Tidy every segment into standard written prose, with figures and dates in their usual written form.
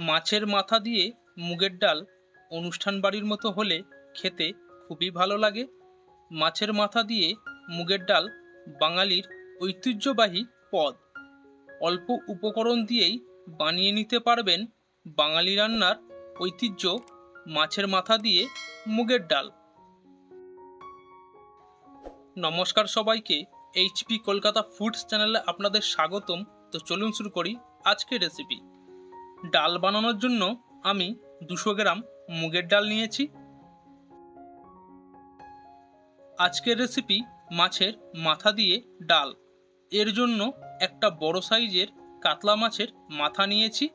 মাছের মাথা দিয়ে মুগের ডাল অনুষ্ঠান বাড়ির মতো হলে খেতে খুবই ভালো লাগে। মাছের মাথা দিয়ে মুগের ডাল বাঙালির ঐতিহ্যবাহী পদ। অল্প উপকরণ দিয়েই বানিয়ে নিতে পারবেন বাঙালি রান্নার ঐতিহ্য মাছের মাথা দিয়ে মুগের ডাল। নমস্কার সবাইকে, এইচপি কলকাতা ফুডস চ্যানেলে আপনাদের স্বাগতম। তো চলুন শুরু করি আজকের রেসিপি। ডাল বানানোর জন্য আমি 200 গ্রাম মুগের ডাল নিয়েছি। আজকের রেসিপি মাছের মাথা দিয়ে ডাল। এর জন্য একটা বড় সাইজের কাতলা মাছের মাথা নিয়েছি।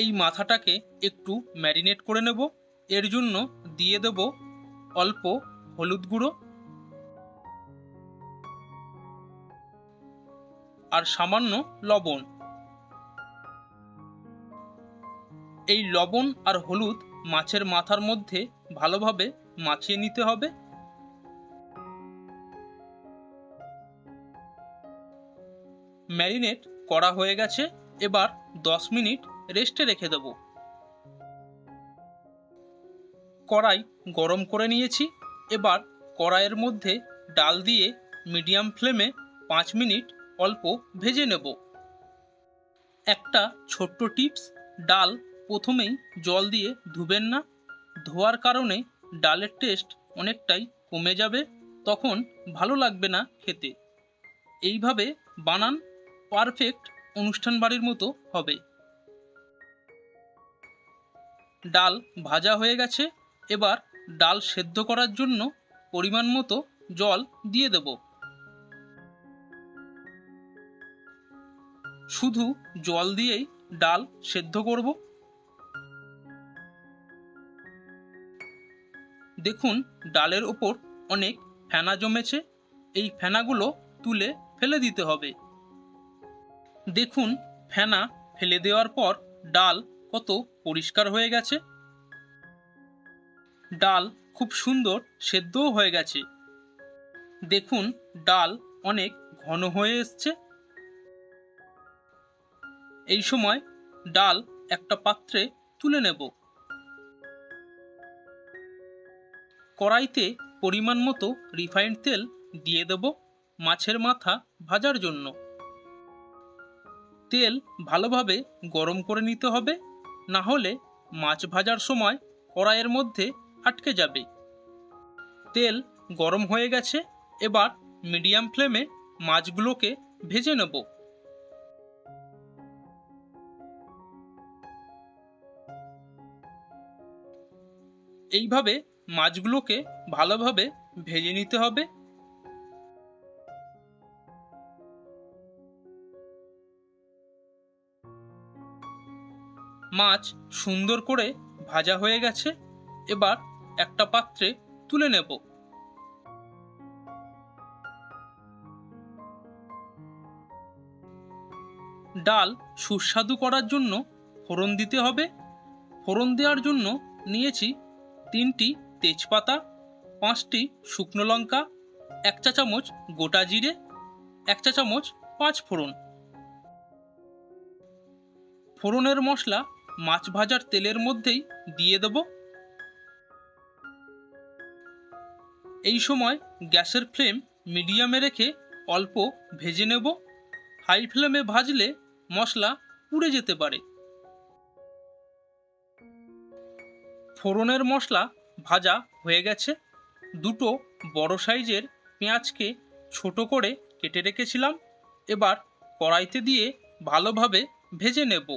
এই মাথাটাকে একটু ম্যারিনেট করে নেব। এর জন্য দিয়ে দেব অল্প হলুদ গুঁড়ো আর সামান্য লবণ। এই লবণ আর হলুদ মাছের মাথার মধ্যে ভালোভাবে মাখিয়ে নিতে হবে। ম্যারিনেট করা হয়ে গেছে, এবার 10 মিনিট রেস্টে রেখে দেব। কড়াই গরম করে নিয়েছি। এবার কড়াইয়ের মধ্যে ডাল দিয়ে মিডিয়াম ফ্লেমে 5 মিনিট অল্প ভেজে নেব। একটা ছোট্ট টিপস, ডাল প্রথমেই জল দিয়ে ধুবেন না। ধোয়ার কারণে ডালের টেস্ট অনেকটাই কমে যাবে, তখন ভালো লাগবে না খেতে। এইভাবে বানান, পারফেক্ট অনুষ্ঠান বাড়ির মতো হবে। ডাল ভাজা হয়ে গেছে, এবার ডাল সেদ্ধ করার জন্য পরিমাণ মতো জল দিয়ে দেব। শুধু জল দিয়েই ডাল সেদ্ধ করব। দেখুন, ডালের ওপর অনেক ফেনা জমেছে। এই ফেনাগুলো তুলে ফেলে দিতে হবে। দেখুন, ফেনা ফেলে দেওয়ার পর ডাল কত পরিষ্কার হয়ে গেছে। ডাল খুব সুন্দর সেদ্ধও হয়ে গেছে। দেখুন, ডাল অনেক ঘন হয়ে এসছে। এই সময় ডাল একটা পাত্রে তুলে নেব। কড়াইতে পরিমাণ মতো রিফাইন্ড তেল দিয়ে দেব মাছের মাথা ভাজার জন্য। তেল ভালোভাবে গরম করে নিতে হবে, না হলে মাছ ভাজার সময় কড়াইয়ের মধ্যে আটকে যাবে। তেল গরম হয়ে গেছে, এবার মিডিয়াম ফ্লেমে মাছগুলোকে ভেজে নেব। এইভাবে মাছগুলোকে ভালোভাবে ভেজে নিতে হবে। মাছ সুন্দর করে ভাজা হয়ে গেছে, এবার একটা পাত্রে তুলে নেব। ডাল সুস্বাদু করার জন্য ফোড়ন দিতে হবে। ফোড়ন দেওয়ার জন্য নিয়েছি 3টি তেজপাতা, 5টি শুকনো লঙ্কা, 1 চা চামচ গোটা জিরে, 1 চা চামচ 5 ফোড়ন। ফোড়নের মশলা মাছ ভাজার তেলের মধ্যেই দিয়ে দেব। এই সময় গ্যাসের ফ্লেম মিডিয়ামে রেখে অল্প ভেজে নেব। হাই ফ্লেমে ভাজলে মশলা পুড়ে যেতে পারে। ফোড়নের মশলা ভাজা হয়ে গেছে। দুটো বড় সাইজের পেঁয়াজকে ছোট করে কেটে রেখেছিলাম, এবার কড়াইতে দিয়ে ভালোভাবে ভেজে নেব।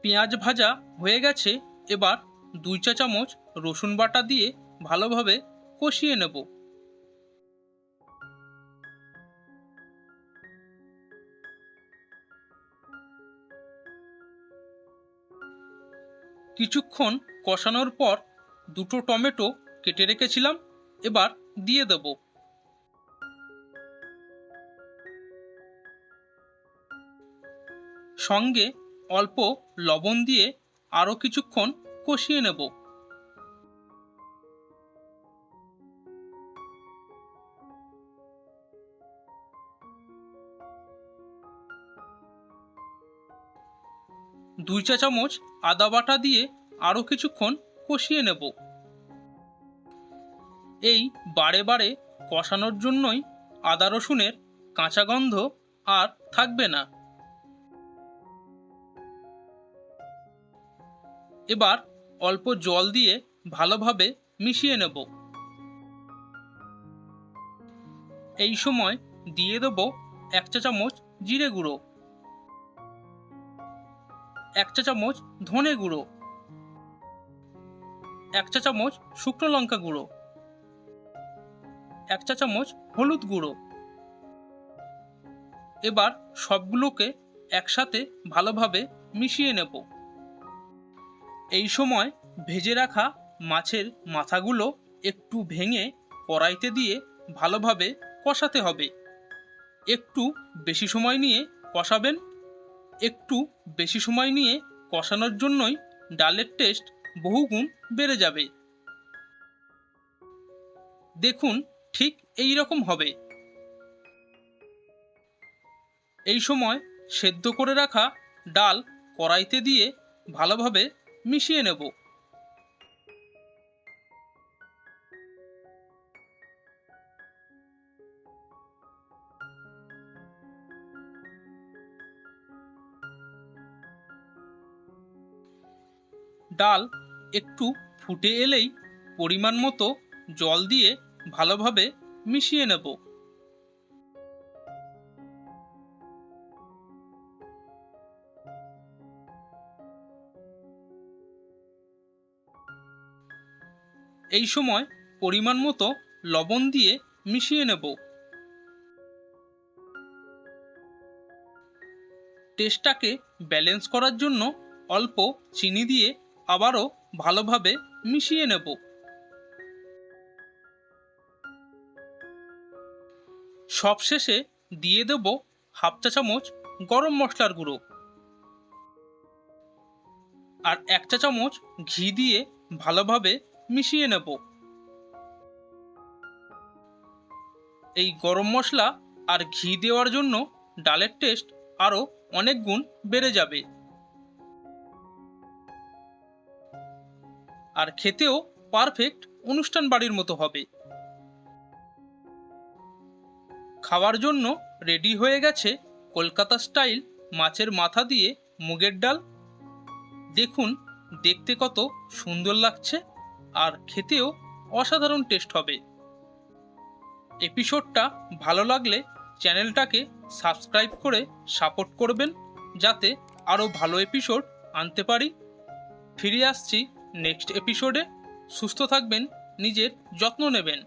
পেঁয়াজ ভাজা হয়ে গেছে, এবার 2 চা চামচ রসুন বাটা দিয়ে ভালোভাবে কষিয়ে নেব। কিছুক্ষণ কষানোর পর দুটো টমেটো কেটে রেখেছিলাম, এবার দিয়ে দেব। সঙ্গে অল্প লবণ দিয়ে আরও কিছুক্ষণ কষিয়ে নেব। দুই চা চামচ আদা বাটা দিয়ে আরও কিছুক্ষণ কষিয়ে নেব। এই বারে বারে কষানোর জন্যই আদা রসুনের কাঁচা গন্ধ আর থাকবে না। এবার অল্প জল দিয়ে ভালোভাবে মিশিয়ে নেব। এই সময় দিয়ে দেব 1 চা চামচ জিরে গুঁড়ো, 1 চা চামচ ধনে গুঁড়ো, 1 চা চামচ শুকনো লঙ্কা গুঁড়ো, 1 চা চামচ হলুদ গুঁড়ো। এবার সবগুলোকে একসাথে ভালোভাবে মিশিয়ে নেব। এই সময় ভেজে রাখা মাছের মাথাগুলো একটু ভেঙে কড়াইতে দিয়ে ভালোভাবে কষাতে হবে। একটু বেশি সময় নিয়ে কষাবেন। একটু বেশি সময় নিয়ে কষানোর জন্যই ডালের টেস্ট বহুগুণ বেড়ে যাবে। দেখুন ঠিক এই রকম হবে। এই সময় সেদ্ধ করে রাখা ডাল কড়াইতে দিয়ে ভালোভাবে মিশিয়ে নেব। ডাল একটু ফুটে এলেই পরিমাণ মতো জল দিয়ে ভালোভাবে মিশিয়ে নেব। এই সময় পরিমাণ মতো লবণ দিয়ে মিশিয়ে নেব। টেস্টটাকে ব্যালেন্স করার জন্য অল্প চিনি দিয়ে আবারও ভালোভাবে মিশিয়ে নেব। সবশেষে দিয়ে দেব 1/2 চা চামচ গরম মশলার গুঁড়ো আর 1 চা চামচ ঘি দিয়ে ভালোভাবে মিশিয়ে নেব। এই গরম মশলা আর ঘি দেওয়ার জন্য ডালের টেস্ট আরও অনেক গুণ বেড়ে যাবে আর খেতেও পারফেক্ট অনুষ্ঠান বাড়ির মতো হবে। খাওয়ার জন্য রেডি হয়ে গেছে কলকাতা স্টাইল মাছের মাথা দিয়ে মুগের ডাল। দেখুন দেখতে কত সুন্দর লাগছে আর খেতেও অসাধারণ টেস্ট হবে। এপিসোডটা ভালো লাগলে চ্যানেলটাকে সাবস্ক্রাইব করে সাপোর্ট করবেন, যাতে আরও ভালো এপিসোড আনতে পারি। ফিরে আসছি নেক্সট এপিসোডে। সুস্থ থাকবেন, নিজের যত্ন নেবেন।